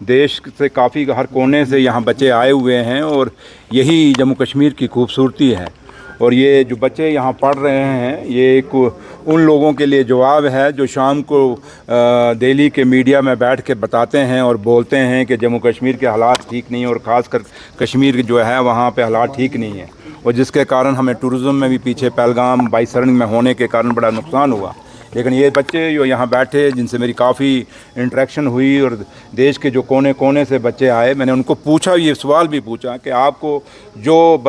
देश से काफ़ी हर कोने से यहाँ बच्चे आए हुए हैं और यही जम्मू कश्मीर की खूबसूरती है। और ये जो बच्चे यहाँ पढ़ रहे हैं ये एक उन लोगों के लिए जवाब है जो शाम को दिल्ली के मीडिया में बैठ के बताते हैं और बोलते हैं कि जम्मू कश्मीर के हालात ठीक नहीं है और ख़ासकर कश्मीर जो है वहाँ पे हालात ठीक नहीं है, और जिसके कारण हमें टूरिज़्म में भी पीछे पहलगाम बाईसरन में होने के कारण बड़ा नुकसान हुआ। लेकिन ये बच्चे जो यहाँ बैठे जिनसे मेरी काफ़ी इंटरेक्शन हुई और देश के जो कोने कोने से बच्चे आए, मैंने उनको पूछा, ये सवाल भी पूछा कि आपको जो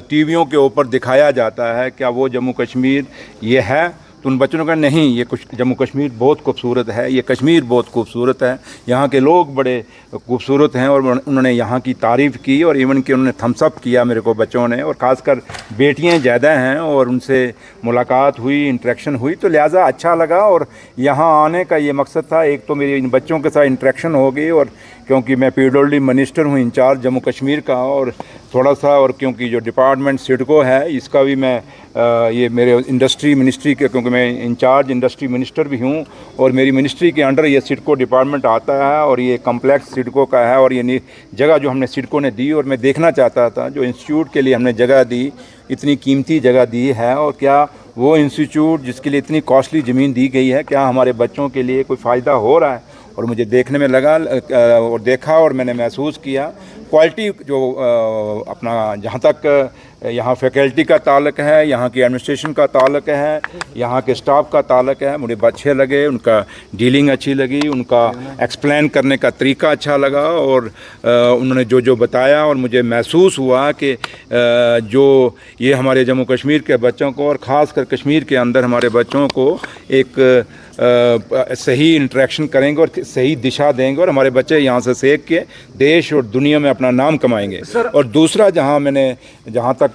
टीवियों के ऊपर दिखाया जाता है क्या वो जम्मू कश्मीर ये है? तो उन बच्चों ने कहा नहीं, ये जम्मू कश्मीर बहुत खूबसूरत है, ये कश्मीर बहुत खूबसूरत है, यहाँ के लोग बड़े खूबसूरत हैं। और उन्होंने यहाँ की तारीफ़ की और इवन कि उन्होंने थम्स अप किया मेरे को बच्चों ने, और ख़ासकर बेटियाँ ज़्यादा हैं और उनसे मुलाकात हुई, इंटरेक्शन हुई, तो लिहाजा अच्छा लगा। और यहाँ आने का ये मकसद था, एक तो मेरी इन बच्चों के साथ इंटरेक्शन हो गई, और क्योंकि मैं पीडब्ल्यूडी मिनिस्टर हूँ इंचार्ज जम्मू कश्मीर का, और थोड़ा सा और क्योंकि जो डिपार्टमेंट सिडको है इसका भी मैं ये मेरे इंडस्ट्री मिनिस्ट्री के, क्योंकि मैं इंचार्ज इंडस्ट्री मिनिस्टर भी हूँ और मेरी मिनिस्ट्री के अंडर ये सिडको डिपार्टमेंट आता है और ये कम्प्लेक्स सिडको का है। और ये जगह जो हमने सिडको ने दी, और मैं देखना चाहता था जो इंस्टीट्यूट के लिए हमने जगह दी, इतनी कीमती जगह दी है, और क्या वो इंस्टीट्यूट जिसके लिए इतनी कॉस्टली ज़मीन दी गई है क्या हमारे बच्चों के लिए कोई फ़ायदा हो रहा है। और मुझे देखने में लगा और देखा और मैंने महसूस किया क्वालिटी जो अपना जहाँ तक यहाँ फैकल्टी का ताल्लुक़ है, यहाँ की एडमिनिस्ट्रेशन का ताल्लुक़ है, यहाँ के स्टाफ का ताल्लुक़ है, मुझे अच्छे लगे, उनका डीलिंग अच्छी लगी, उनका एक्सप्लेन करने का तरीका अच्छा लगा, और उन्होंने जो जो बताया और मुझे महसूस हुआ कि जो ये हमारे जम्मू कश्मीर के बच्चों को और ख़ास कर कश्मीर के अंदर हमारे बच्चों को एक सही इंटरेक्शन करेंगे और सही दिशा देंगे और हमारे बच्चे यहाँ से सीख के देश और दुनिया में अपना नाम कमाएंगे। और दूसरा जहाँ तक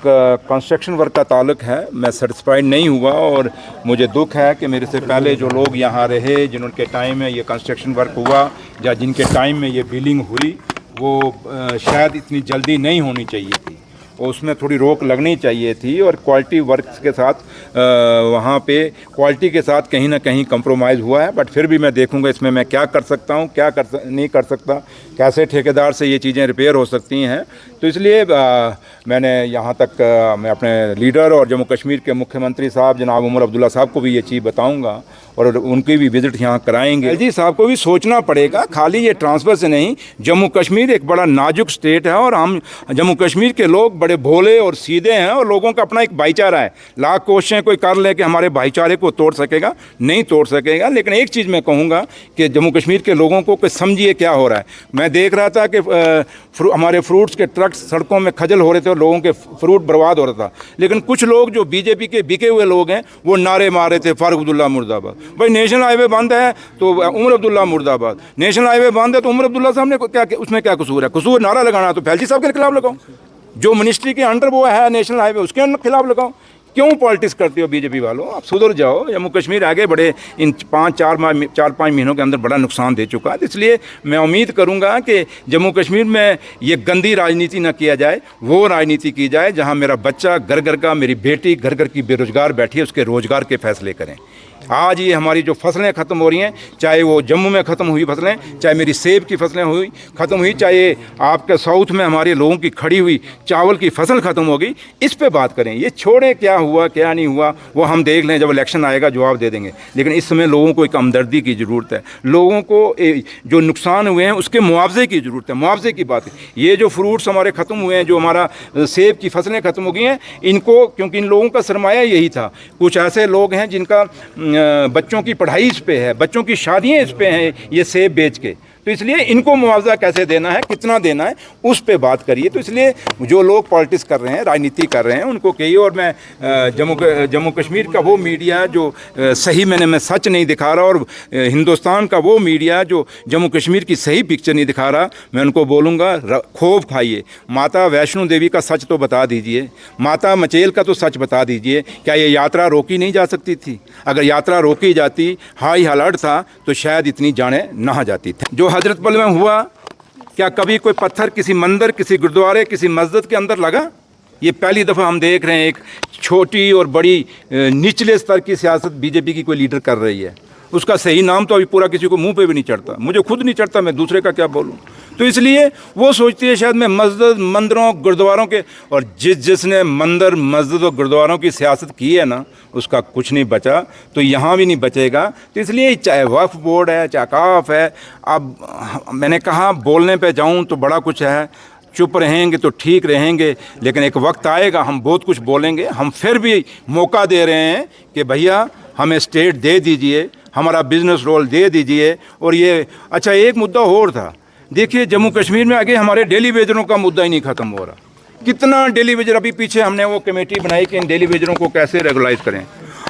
कंस्ट्रक्शन वर्क का ताल्लुक है, मैं सेटिस्फाइड नहीं हुआ और मुझे दुख है कि मेरे से पहले जो लोग यहाँ रहे, जिनके टाइम में ये कंस्ट्रक्शन वर्क हुआ या जिनके टाइम में ये बिल्डिंग हुई, वो शायद इतनी जल्दी नहीं होनी चाहिए थी और उसमें थोड़ी रोक लगनी चाहिए थी। और क्वालिटी वर्क के साथ वहाँ पे क्वालिटी के साथ कहीं ना कहीं कंप्रोमाइज़ हुआ है। बट फिर भी मैं देखूँगा इसमें मैं क्या कर सकता हूँ, क्या नहीं कर सकता, कैसे ठेकेदार से ये चीज़ें रिपेयर हो सकती हैं। तो इसलिए मैंने यहाँ तक मैं अपने लीडर और जम्मू कश्मीर के मुख्यमंत्री साहब जनाब उमर अब्दुल्ला साहब को भी ये चीज़ बताऊँगा और उनकी भी विज़िट यहाँ कराएंगे। एलजी साहब को भी सोचना पड़ेगा, खाली ये ट्रांसफ़र से नहीं। जम्मू कश्मीर एक बड़ा नाजुक स्टेट है और हम जम्मू कश्मीर के लोग बड़े भोले और सीधे हैं और लोगों का अपना एक भाईचारा है। लाख कोशिशें कोई कर ले कि हमारे भाईचारे को तोड़ सकेगा, नहीं तोड़ सकेगा। लेकिन एक चीज़ मैं कहूँगा कि जम्मू कश्मीर के लोगों को समझिए क्या हो रहा है। मैं देख रहा था कि हमारे फ्रूट्स के ट्रक्स सड़कों में खजल हो रहे थे और लोगों के फ्रूट बर्बाद हो रहा था। लेकिन कुछ लोग जो बीजेपी के बिके हुए लोग हैं वो नारे मार रहे थे, फारूक अब्दुल्ला मुर्दाबाद। भाई नेशनल हाईवे बंद है तो उमर अब्दुल्ला मुर्दाबाद, नेशनल हाईवे बंद है तो उमर अब्दुल्ला साहब ने क्या, उसमें क्या कसूर है? कसूर नारा लगाना तो एलजी साहब के खिलाफ लगाओ, जो मिनिस्ट्री के अंडर वो है नेशनल हाईवे उसके खिलाफ लगाओ। क्यों पॉलिटिक्स करते हो बीजेपी वालों? आप सुधर जाओ। जम्मू कश्मीर आगे बढ़े, इन 4-5 महीनों के अंदर बड़ा नुकसान दे चुका है। इसलिए मैं उम्मीद करूंगा कि जम्मू कश्मीर में ये गंदी राजनीति ना किया जाए, वो राजनीति की जाए जहां मेरा बच्चा घर घर का, मेरी बेटी घर घर की बेरोजगार बैठी है, उसके रोजगार के फैसले करें। आज ये हमारी जो फसलें ख़त्म हो रही हैं, चाहे वो जम्मू में ख़त्म हुई फसलें, चाहे मेरी सेब की फसलें ख़त्म हुई, चाहे आपके साउथ में हमारे लोगों की खड़ी हुई चावल की फसल ख़त्म हो गई, इस पे बात करें। ये छोड़ें क्या हुआ क्या नहीं हुआ वो हम देख लें, जब इलेक्शन आएगा जवाब दे देंगे। लेकिन इस समय लोगों को एक हमदर्दी की ज़रूरत है, लोगों को जो नुकसान हुए हैं उसके मुआवजे की ज़रूरत है। मुआवजे की बात है, ये जो फ्रूट्स हमारे ख़त्म हुए हैं, जो हमारा सेब की फसलें ख़त्म हो गई हैं, इनको, क्योंकि इन लोगों का सरमाया यही था। कुछ ऐसे लोग हैं जिनका बच्चों की पढ़ाई इस पे है, बच्चों की शादियां इस पे हैं, ये सेब बेच के। तो इसलिए इनको मुआवजा कैसे देना है, कितना देना है, उस पे बात करिए। तो इसलिए जो लोग पॉलिटिक्स कर रहे हैं, राजनीति कर रहे हैं, उनको कहिए। और मैं जम्मू कश्मीर का वो मीडिया जो सही मैं सच नहीं दिखा रहा, और हिंदुस्तान का वो मीडिया जो जम्मू कश्मीर की सही पिक्चर नहीं दिखा रहा, मैं उनको बोलूँगा खूब खाइए। माता वैष्णो देवी का सच तो बता दीजिए, माता मचेल का तो सच बता दीजिए। क्या ये यात्रा रोकी नहीं जा सकती थी? अगर यात्रा रोकी जाती, हाई अलर्ट था, तो शायद इतनी जानें ना जाती थी। जो हजरतबल में हुआ, क्या कभी कोई पत्थर किसी मंदिर, किसी गुरुद्वारे, किसी मस्जिद के अंदर लगा? ये पहली दफ़ा हम देख रहे हैं एक छोटी और बड़ी निचले स्तर की सियासत बीजेपी की कोई लीडर कर रही है। उसका सही नाम तो अभी पूरा किसी को मुंह पे भी नहीं चढ़ता, मुझे खुद नहीं चढ़ता, मैं दूसरे का क्या बोलूं। तो इसलिए वो सोचती है शायद मैं मस्जिद मंदिरों गुरुद्वारों के, और जिसने मंदिर मस्जिद और गुरुद्वारों की सियासत की है ना, उसका कुछ नहीं बचा, तो यहाँ भी नहीं बचेगा। तो इसलिए चाहे वक्फ बोर्ड है, चाहे काफ है, अब मैंने कहा बोलने पे जाऊँ तो बड़ा कुछ है, चुप रहेंगे तो ठीक रहेंगे, लेकिन एक वक्त आएगा हम बहुत कुछ बोलेंगे। हम फिर भी मौका दे रहे हैं कि भैया हमें स्टेट दे दीजिए, हमारा बिजनेस रोल दे दीजिए। और ये अच्छा एक मुद्दा और था, देखिए जम्मू कश्मीर में आगे हमारे डेली वेजरों का मुद्दा ही नहीं ख़त्म हो रहा। कितना डेली वेजर, अभी पीछे हमने वो कमेटी बनाई कि इन डेली वेजरों को कैसे रेगुलाइज करें।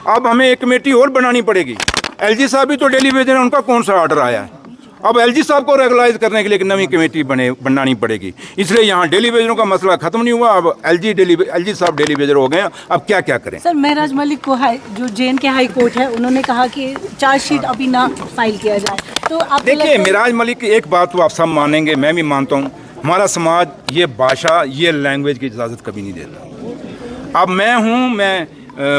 अब हमें एक कमेटी और बनानी पड़ेगी। एलजी साहब भी तो डेली वेजर हैं, उनका कौन सा ऑर्डर आया है? अब एलजी साहब को रेगुलाइज करने के लिए एक नई कमेटी बनानी पड़ेगी। इसलिए यहाँ डेली वेजरों का मसला खत्म नहीं हुआ, अब एलजी साहब डेली वेजर हो गए हैं, अब क्या क्या करें। सर महराज मलिक को जो जे के हाई कोर्ट है, उन्होंने कहा कि चार्जशीट अभी ना फाइल किया जाए, तो आप देखिए महराज मलिक की एक बात तो आप सब मानेंगे, मैं भी मानता हूँ, हमारा समाज ये भाषा ये लैंग्वेज की इजाज़त कभी नहीं देता। अब मैं हूँ,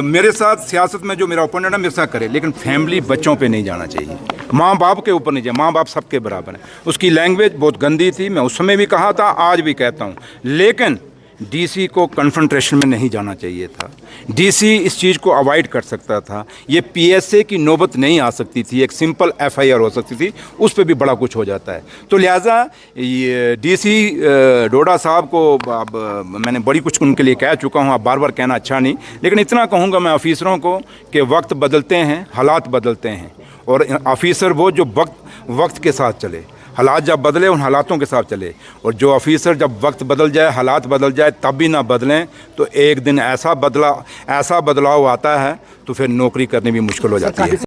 मेरे साथ सियासत में जो मेरा ओपोनेंट है मेरे साथ करे, लेकिन फैमिली बच्चों पे नहीं जाना चाहिए, माँ बाप के ऊपर नहीं जाए। माँ बाप सबके बराबर हैं। उसकी लैंग्वेज बहुत गंदी थी, मैं उस समय भी कहा था, आज भी कहता हूँ, लेकिन डीसी को कन्फ्रंटेशन में नहीं जाना चाहिए था। डीसी इस चीज़ को अवॉइड कर सकता था। ये पीएसए की नौबत नहीं आ सकती थी, एक सिंपल एफआईआर हो सकती थी, उस पर भी बड़ा कुछ हो जाता है। तो लिहाजा ये डीसी डोडा साहब को अब मैंने बड़ी कुछ उनके लिए कह चुका हूँ, अब बार बार कहना अच्छा नहीं, लेकिन इतना कहूँगा मैं ऑफिसरों को कि वक्त बदलते हैं, हालात बदलते हैं, और ऑफिसर वो जो वक्त के साथ चले, हालात जब बदले उन हालातों के साथ चले। और जो ऑफिसर जब वक्त बदल जाए, हालात बदल जाए, तब भी ना बदलें, तो एक दिन ऐसा बदलाव आता है तो फिर नौकरी करनी भी मुश्किल हो जाती है।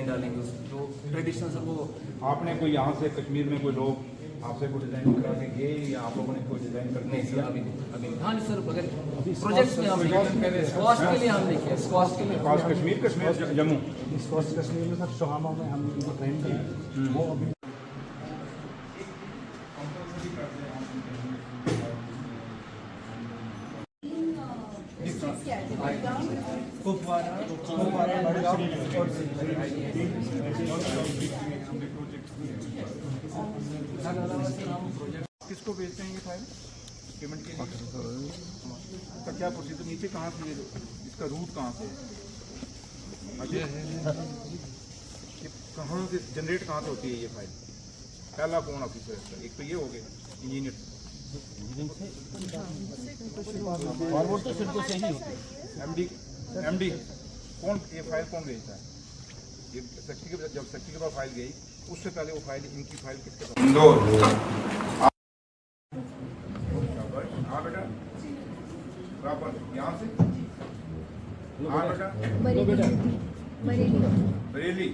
डालेंगे जो ट्रेडिशनल सब वो। आपने कोई यहाँ से कश्मीर में कोई लोग आपसे कोई डिज़ाइन करा के गए, या आप लोगों ने कोई डिज़ाइन करने नहीं सर, अभी हाँ नहीं सर, अगर प्रोजेक्ट्स में हम कॉस्ट के लिए हमने किया, कॉस्ट के लिए कश्मीर जम्मू इस कॉस्ट कश्मीर में सर शोहामा में हम उनको ट्रेन किए, वो अभी किसको भेजते हैं ये फाइल पेमेंट के लिए? इसका क्या प्रोसीजर, नीचे कहाँ से, इसका रूट कहाँ से, ये कहाँ से जनरेट कहाँ से होती है ये फाइल? पहला कौन ऑफिसर है इसका? एक तो ये हो गए इंजीनियर, फॉरवर्ड तो सिर्फ से ही होती है। एमडी कौन, ये फाइल कौन भेजता है? ये सेक्रेटरी के, जब सेक्रेटरी के पास फाइल गई उससे पहले वो फाइल, इनकी फाइल किसके पास? इंदौर। हाँ बेटा, प्रॉपर यहाँ से, हाँ बेटा, बरेली।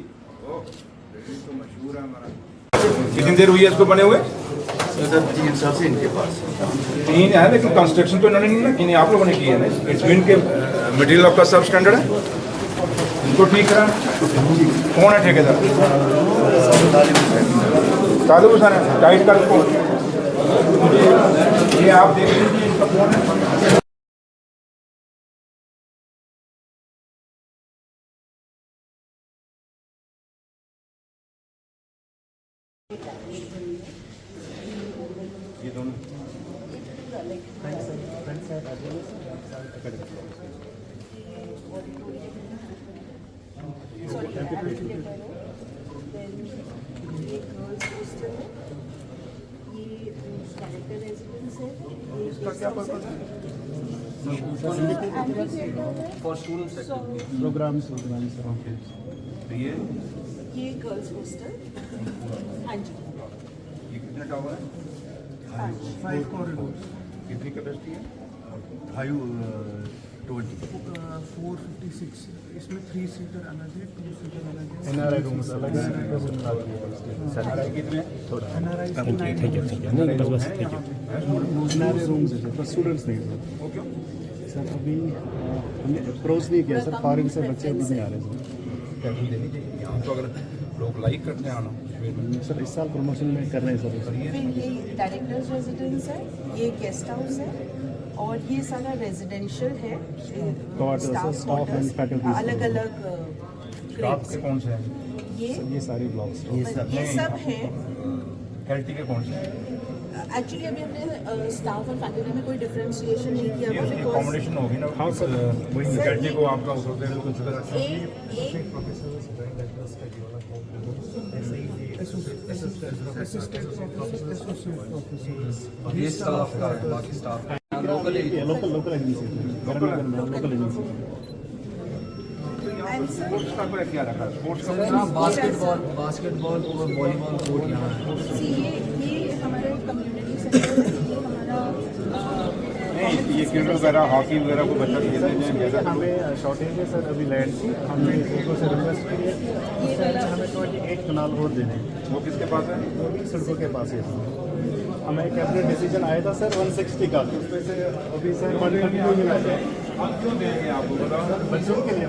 ओ बरेली तो मशहूर है हमारा। कितनी देर हुई है इसको बने हुए? 3 साल से इनके पास 3 है, लेकिन कंस्ट्रक्शन तो इन्होंने नहीं ना की, आप लोगों ने की है ना। इट्स मीन के मटेरियल आपका सब स्टैंडर्ड है, इनको ठीक करा। कौन है ठेकेदार? तालिब हुसैन है, टाइट कर को। ये आप देख लीजिए इनका कौन है। ये दोनों ये कैरेक्टर रेजिडेंस है। उसका क्या पर्पज है? For students activity programmes sir तो ये गर्ल्स हॉस्टल हाँ जी कितने टावर है? 5 कॉरिडोर कितनी कैपेसिटी है? 456 इसमें 3 सीटर अलग है 2 सीटर अलग है एनआरआई रूम्स अलग है एनआरआई कितने? एनआरआई एनआरआई रूम्स है पर स्टूडेंट्स नहीं सर वो क्यों? सर अभी हमने अप्रोच नहीं किया सर फॉरेन से बच्चे अभी नहीं आ रहे सर कैबिन देनी चाहिए यहाँ तो अगर लोग लाइक करते हैं आना कश्मीर में। सर इस साल प्रमोशन में कर रहे हैं सर फिर ये डायरेक्टर्स रेजिडेंस है ये गेस्ट हाउस है और ये सारा रेजिडेंशियल है Quarters, staff and faculties. अलग अलग स्टाफ के कौन से हैं? ये सारे ब्लॉक्स ये सब है एलटी के कौन से हैं? एक्चुअली अभी हमने स्टाफ और फैकल्टी में कोई डिफरेंशिएशन नहीं किया ये हुआ उसकी बिकॉज कॉम्बिनेशन होगी ना। हाँ सर वही एलटी को आपका उस होते हैं कंसिडर ये स्टाफ का बाकी staff local local local agency local agency sports का क्या रखा है? स्पोर्ट्स का बास्केटबॉल और वॉलीबॉल कोर्ट यहाँ है ये हमारे कम्युनिटी सेंटर ये हमारा नहीं, ये क्रिकेट वगैरह हॉकी वगैरह को बच्चा खेलते हैं ज़्यादा। हमें शॉर्टेज है सर अभी लैंड की हमने लोगों से रिक्वेस्ट की है उस साइड से हमें 28 कनाल रोड दे दें वो किसके पास है? वो भी सड़कों के पास है हमें कैबिनेट डिसीजन आया था सर 160 का उसमें से अभी सर 130 मिला है अब क्यों देंगे आपको बताओ? बच्चों के लिए